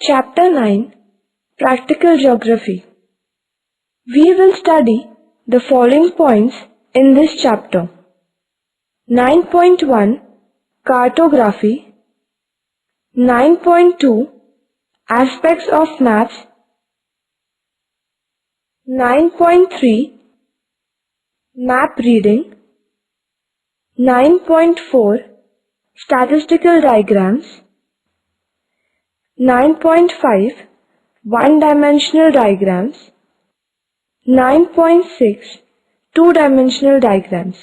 Chapter 9 Practical Geography. We will study the following points in this chapter. 9.1 Cartography. 9.2 Aspects of Maps. 9.3 Map Reading. 9.4 Statistical Diagrams. 9.5 One-dimensional diagrams. 9.6 Two-dimensional diagrams.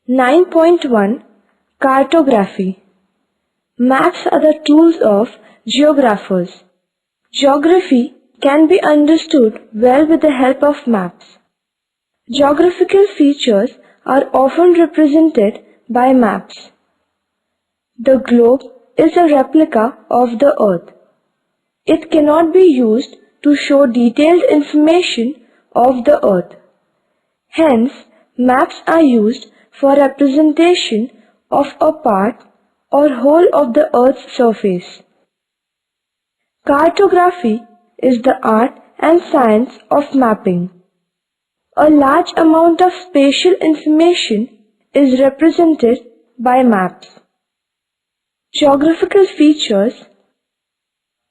9.1 Cartography. Maps are the tools of geographers. Geography can be understood well with the help of maps. Geographical features are often represented by maps. The globe is a replica of the earth. It cannot be used to show detailed information of the earth. Hence, maps are used for representation of a part or whole of the earth's surface. Cartography is the art and science of mapping. A large amount of spatial information is represented by maps. Geographical features,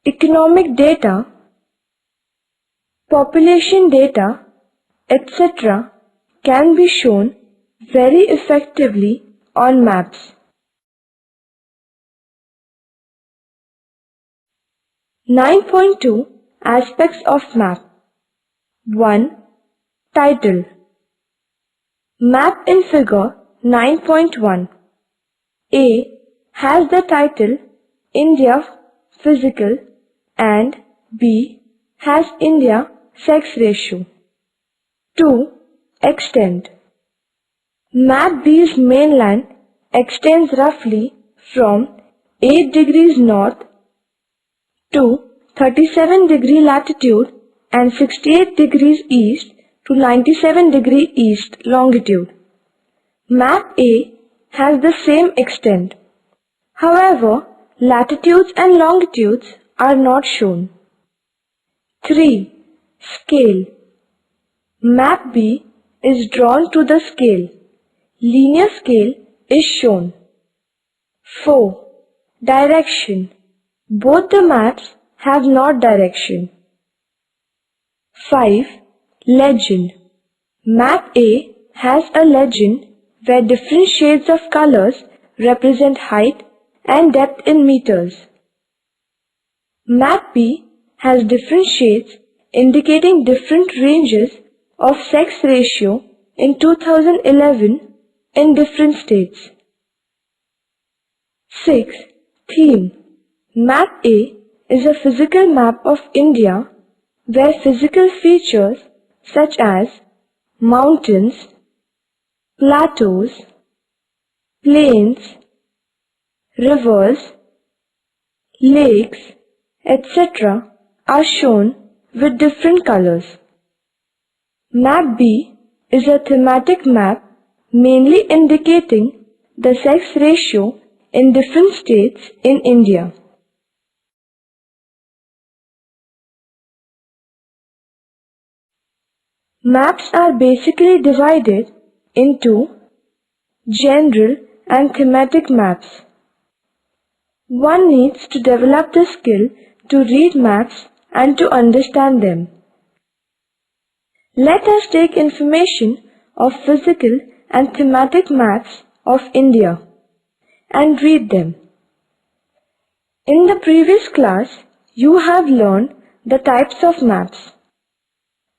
economic data, population data, etc. can be shown very effectively on maps. Nine point two Aspects of Map. 1. Title. Map in Figure 9.1. A has the title India Physical and B has India Sex Ratio. 2. Extent. Map B's mainland extends roughly from 8 degrees north to 37 degree latitude and 68 degrees east to 97 degree east longitude. Map A has the same extent. However, latitudes and longitudes are not shown. 3. Scale. Map B is drawn to the scale. Linear scale is shown. 4. Direction. Both the maps have not direction. 5. Legend. Map A has a legend where different shades of colors represent height and depth in meters. Map B has different shades indicating different ranges of sex ratio in 2011 in different states. 6. Theme. Map A is a physical map of India where physical features such as mountains, plateaus, plains, rivers, lakes, etc. are shown with different colors. Map B is a thematic map mainly indicating the sex ratio in different states in India. Maps are basically divided into general and thematic maps. One needs to develop the skill to read maps and to understand them. Let us take information of physical and thematic maps of India and read them. In the previous class, you have learned the types of maps.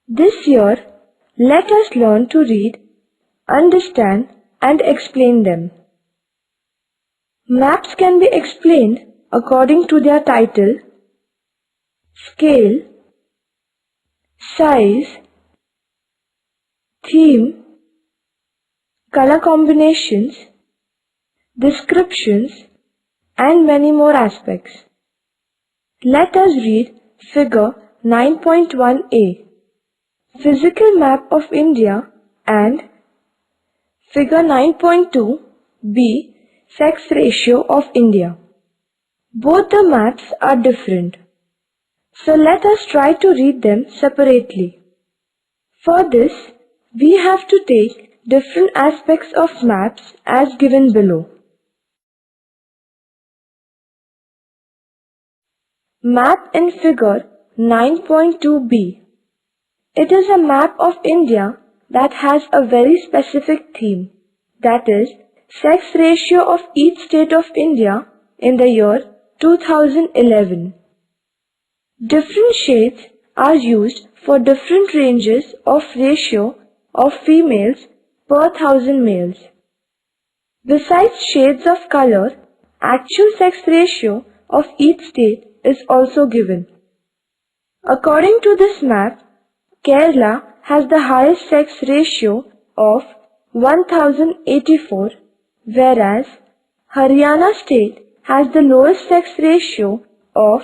This year, let us learn to read, understand, and explain them. Maps can be explained according to their title, scale, size, theme, color combinations, descriptions, and many more aspects. Let us read Figure 9.1a, Physical Map of India, and Figure 9.2b, sex ratio of India. Both the maps are different. So let us try to read them separately. For this, we have to take different aspects of maps as given below. Map in figure 9.2b. It is a map of India that has a very specific theme, that is, sex ratio of each state of India in the year 2011. Different shades are used for different ranges of ratio of females per thousand males. Besides shades of color, actual sex ratio of each state is also given. According to this map, Kerala has the highest sex ratio of 1084, whereas Haryana state has the lowest sex ratio of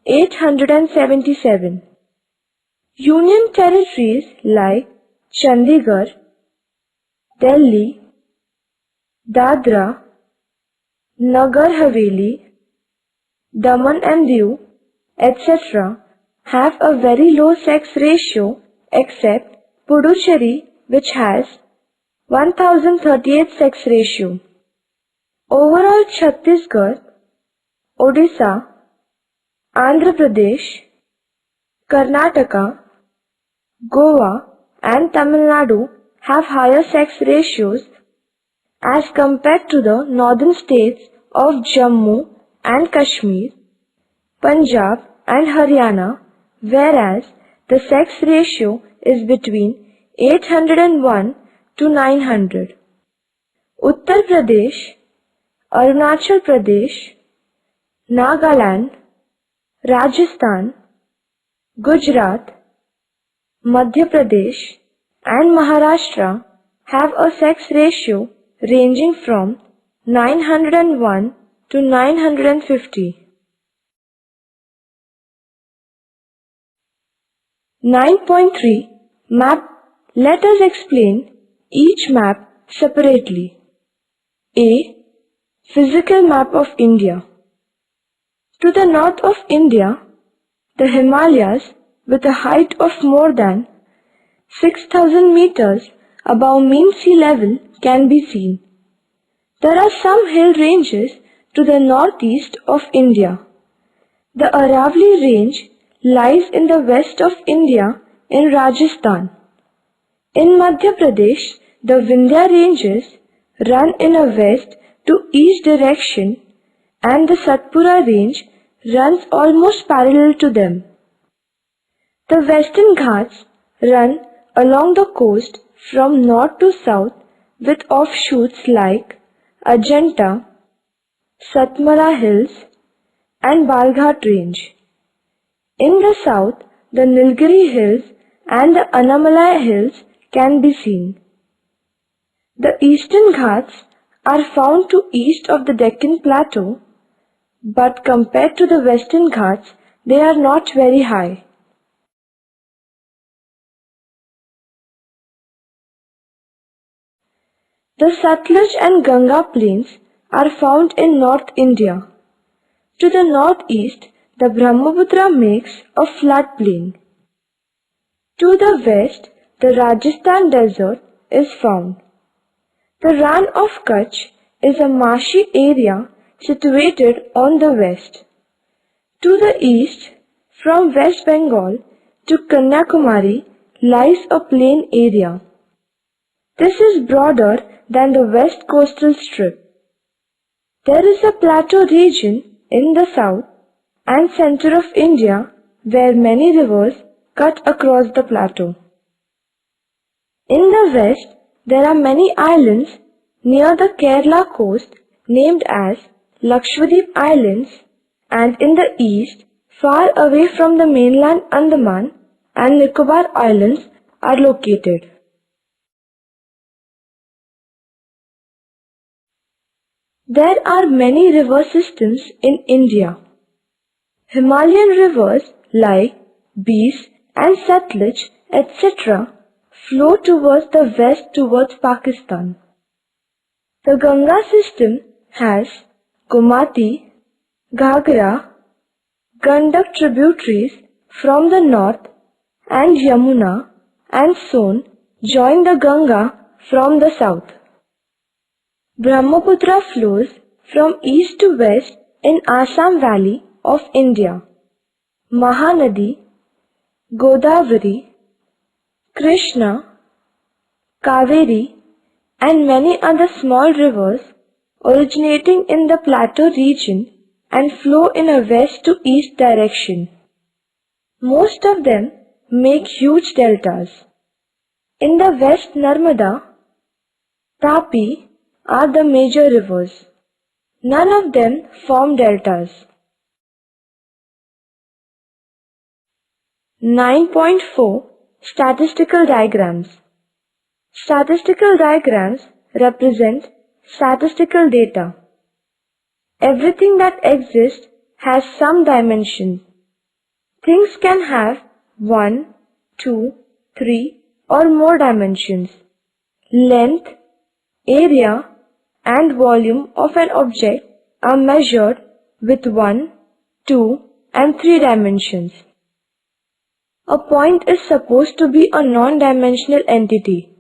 877. Union territories like Chandigarh, Delhi, Dadra, Nagar Haveli, Daman and Diu, etc. have a very low sex ratio except Puducherry, which has 1038 sex ratio. Overall, Chhattisgarh, Odisha, Andhra Pradesh, Karnataka, Goa and Tamil Nadu have higher sex ratios as compared to the northern states of Jammu and Kashmir, Punjab and Haryana, whereas the sex ratio is between 801 to 900. Uttar Pradesh, Arunachal Pradesh, Nagaland, Rajasthan, Gujarat, Madhya Pradesh and Maharashtra have a sex ratio ranging from 901 to 950. 9.3 Map. Let us explain each map separately. A. Physical map of India. To the north of India, the Himalayas with a height of more than 6,000 meters above mean sea level can be seen. There are some hill ranges to the northeast of India. The Aravalli range lies in the west of India in Rajasthan. In Madhya Pradesh, the Vindhya ranges run in a west to east direction and the Satpura range runs almost parallel to them. The Western Ghats run along the coast from north to south with offshoots like Ajanta, Satmara Hills and Balghat range. In the south, the Nilgiri Hills and the Annamalai Hills can be seen. The Eastern Ghats are found to east of the Deccan Plateau, but compared to the Western Ghats, they are not very high. The Satluj and Ganga plains are found in North India. To the northeast, the Brahmaputra makes a flat plain. To the west, the Rajasthan desert is found. The Rann of Kutch is a marshy area situated on the west. To the east, from West Bengal to Kanyakumari lies a plain area. This is broader than the west coastal strip. There is a plateau region in the south and center of India where many rivers cut across the plateau. In the west, there are many islands near the Kerala coast named as Lakshadweep Islands, and in the east, far away from the mainland Andaman and Nicobar Islands are located. There are many river systems in India. Himalayan rivers like Beas and Satluj, etc. flow towards the west towards Pakistan. The Ganga system has Gomati, Ghagra, Gandak tributaries from the north and Yamuna and Son join the Ganga from the south. Brahmaputra flows from east to west in Assam Valley of India. Mahanadi, Godavari, Krishna, Kaveri and many other small rivers originating in the plateau region and flow in a west to east direction. Most of them make huge deltas. In the west Narmada, Tapi are the major rivers. None of them form deltas. 9.4 Statistical diagrams. Statistical diagrams represent statistical data. Everything that exists has some dimension. Things can have 1, 2, 3 or more dimensions. Length, area and volume of an object are measured with 1, 2 and 3 dimensions. A point is supposed to be a non-dimensional entity.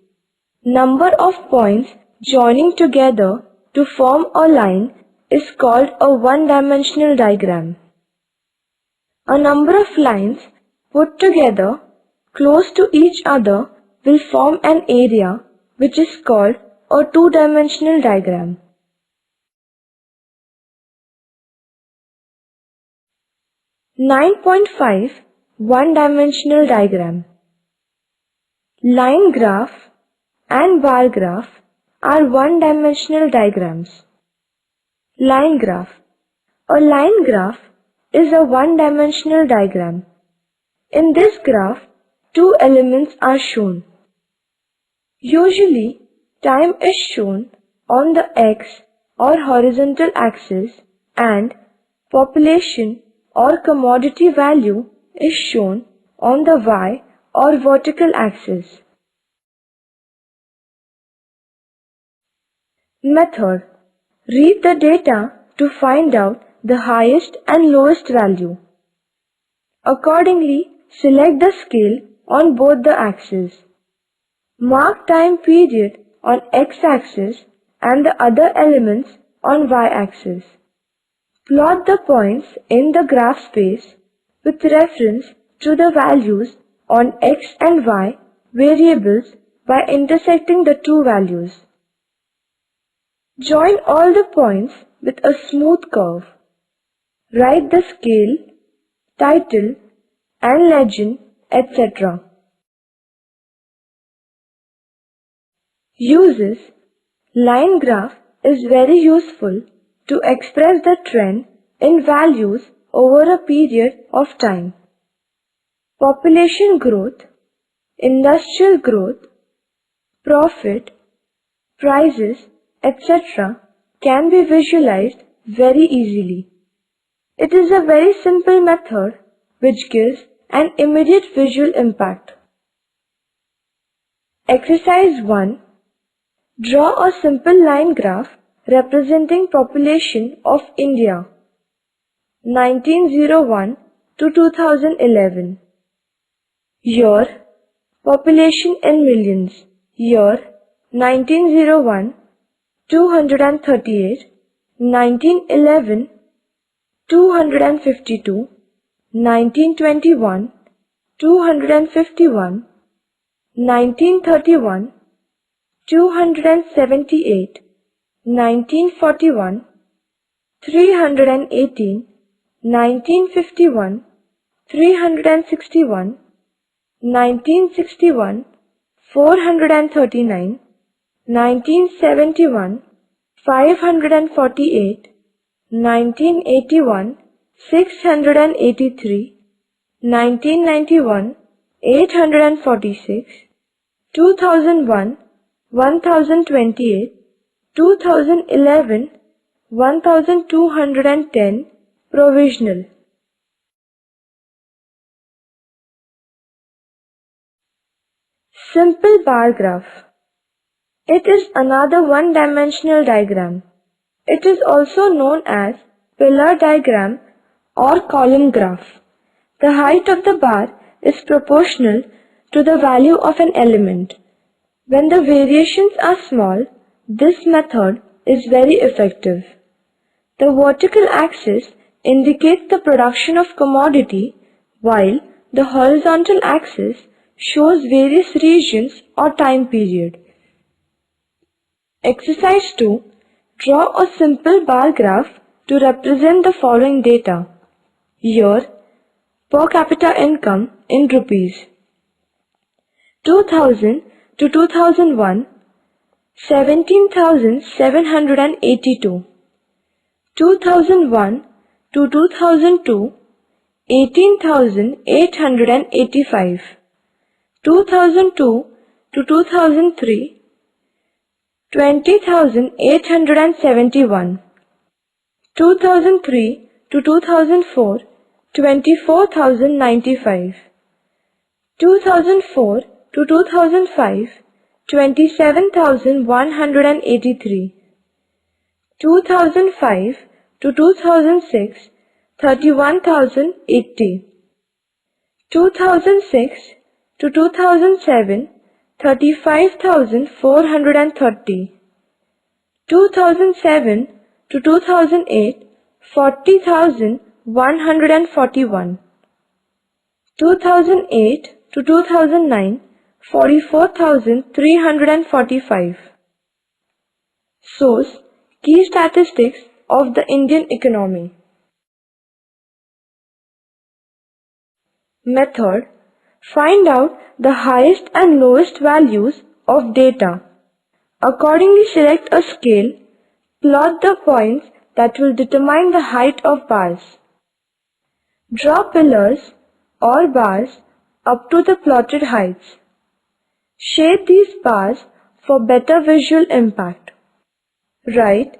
Number of points joining together to form a line is called a one-dimensional diagram. A number of lines put together close to each other will form an area which is called a two-dimensional diagram. (9.5) One-dimensional diagram. Line graph and bar graph are one-dimensional diagrams. Line graph. A line graph is a one-dimensional diagram. In this graph, two elements are shown. Usually, time is shown on the x or horizontal axis and population or commodity value is shown on the y or vertical axis. Method. Read the data to find out the highest and lowest value. Accordingly, select the scale on both the axes. Mark time period on x-axis and the other elements on y-axis. Plot the points in the graph space with reference to the values on x and y variables by intersecting the two values. Join all the points with a smooth curve. Write the scale, title and legend, etc. Uses. Line graph is very useful to express the trend in values over a period of time. Population growth, industrial growth, profit, prices, etc. can be visualized very easily. It is a very simple method which gives an immediate visual impact. Exercise 1. Draw a simple line graph representing population of India 1901 to 2011. Year, population in millions. Year 1901, 238, 1911, 252, 1921, 251, 1931, 278, 1941, 318, 1951, 361, 1961, 439, 1971, 548, 1981, 683, 1991, 846, 2001, 1028, 2011, 1210, provisional. Simple bar graph. It is another one-dimensional diagram. It is also known as pillar diagram or column graph. The height of the bar is proportional to the value of an element. When the variations are small, this method is very effective. The vertical axis indicates the production of commodity, while the horizontal axis shows various regions or time period. Exercise 2. Draw a simple bar graph to represent the following data. Year, per capita income in rupees. 2000 to 2001, 17,782. 2001 to 2002, 18,885. 2002 to 2003, 20,871. 2003 to 2004, 24,095. 2004 to 2005, 27,183. 2005 to 2006, 31,080. 2006 to 2007, 35,430. 2007 to 2008, 40,141. 2008 to 2009, 44,345. Source: Key Statistics of the Indian Economy. Method: find out the highest and lowest values of data. Accordingly, select a scale, plot the points that will determine the height of bars. Draw pillars or bars up to the plotted heights. Shade these bars for better visual impact. Write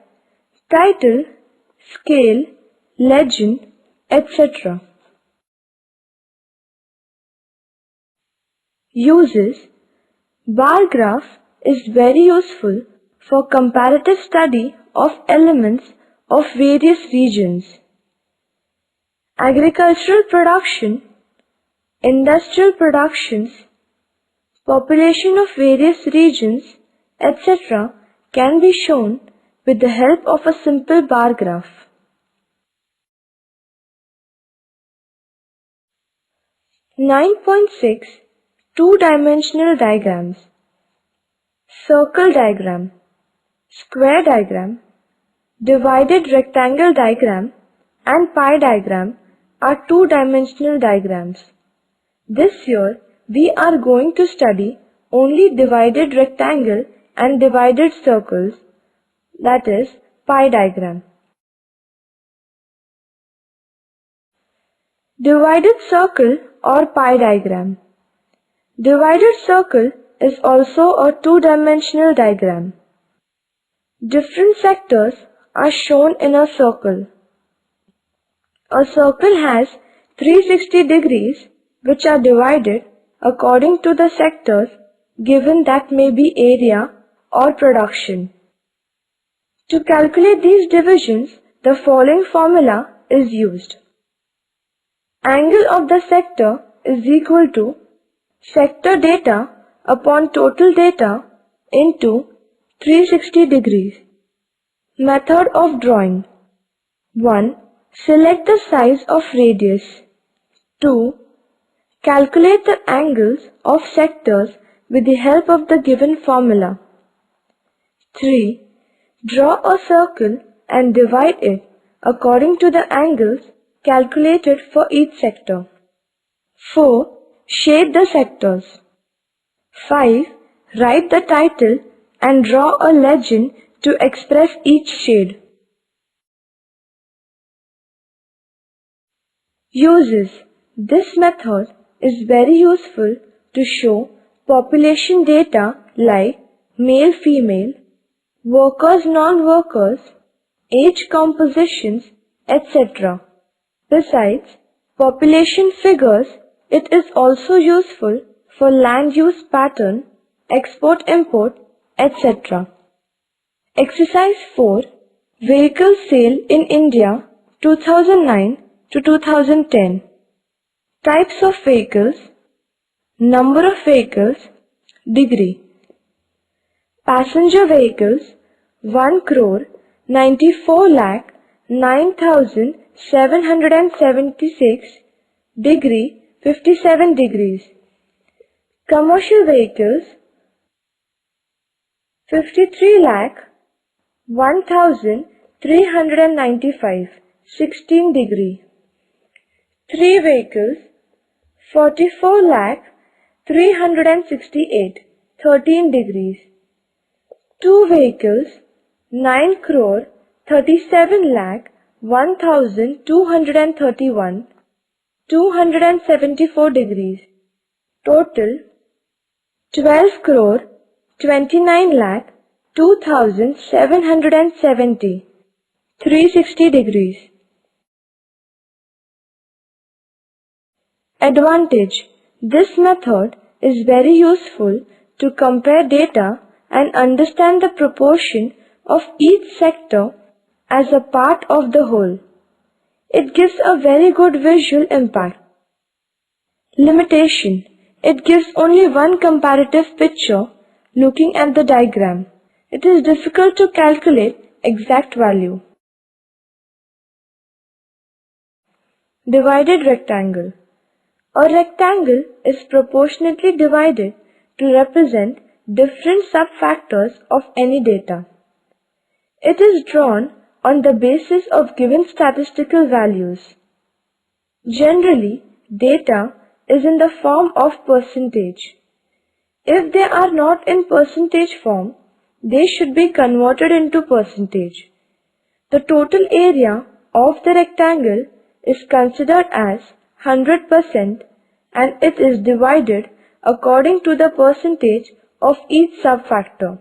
title, scale, legend, etc. Uses: bar graph is very useful for comparative study of elements of various regions. Agricultural production, industrial productions, population of various regions, etc. can be shown with the help of a simple bar graph. 9.6 Two-dimensional diagrams. Circle diagram, square diagram, divided rectangle diagram and pie diagram are two-dimensional diagrams. This year we are going to study only divided rectangle and divided circles, that is pie diagram. Divided circle or pie diagram. Divided circle is also a two-dimensional diagram. Different sectors are shown in a circle. A circle has 360 degrees which are divided according to the sectors given, that may be area or production. To calculate these divisions, the following formula is used. Angle of the sector is equal to sector data upon total data into 360 degrees. Method of drawing. 1. Select the size of radius. 2. Calculate the angles of sectors with the help of the given formula. 3. Draw a circle and divide it according to the angles calculated for each sector. 4. Shade the sectors. 5. Write the title and draw a legend to express each shade. Uses. This method is very useful to show population data like male-female, workers, non-workers, age compositions, etc. Besides population figures, it is also useful for land use pattern, export-import, etc. Exercise 4. Vehicle sale in India 2009 to 2010. Types of vehicles, number of vehicles, degree. Passenger vehicles 1 crore 94 lakh 9776, degree 57 degrees. Commercial vehicles 53 lakh 1395, 16 degree. 3 vehicles 44 lakh 368, 13 degrees. 2 vehicles 9 crore 37 lakh 1231, 274 degrees. Total 12 crore 29 lakh 2770, 360 degrees. Advantage: this method is very useful to compare data and understand the proportion of each sector as a part of the whole. It gives a very good visual impact. Limitation: it gives only one comparative picture looking at the diagram. It is difficult to calculate exact value. Divided rectangle. A rectangle is proportionately divided to represent different subfactors of any data. It is drawn on the basis of given statistical values. Generally, data is in the form of percentage. If they are not in percentage form, they should be converted into percentage. The total area of the rectangle is considered as 100% and it is divided according to the percentage of each subfactor.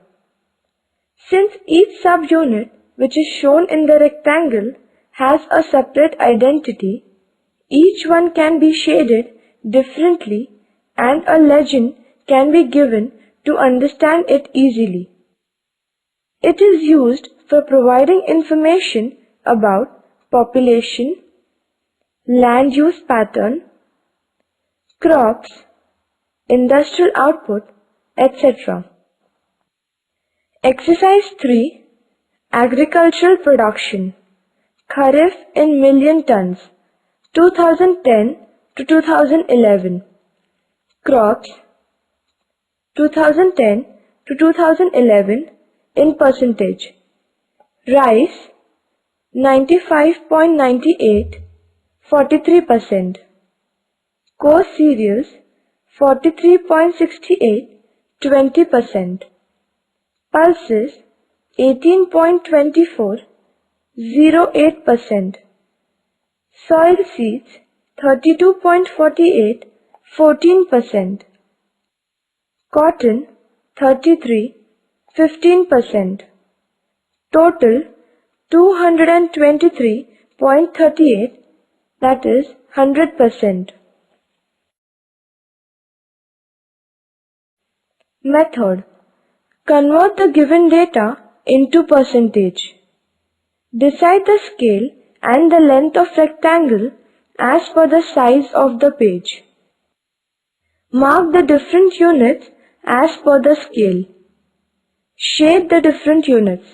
Since each subunit which is shown in the rectangle has a separate identity, each one can be shaded differently and a legend can be given to understand it easily. It is used for providing information about population, land use pattern, crops, industrial output, etc. Exercise 3. Agricultural production. Kharif in million tons, 2010 to 2011. Crops, 2010 to 2011 in percentage. Rice, 95.98, 43%. Coarse cereals, 43.68, 20%. Pulses, 18.24, 0.8%. Soil seeds, 32.48, 14%. Cotton, 33, 15%. Total, 223.38, that is 100%. Method: convert the given data into percentage. Decide the scale and the length of rectangle as per the size of the page. Mark the different units as per the scale. Shade the different units.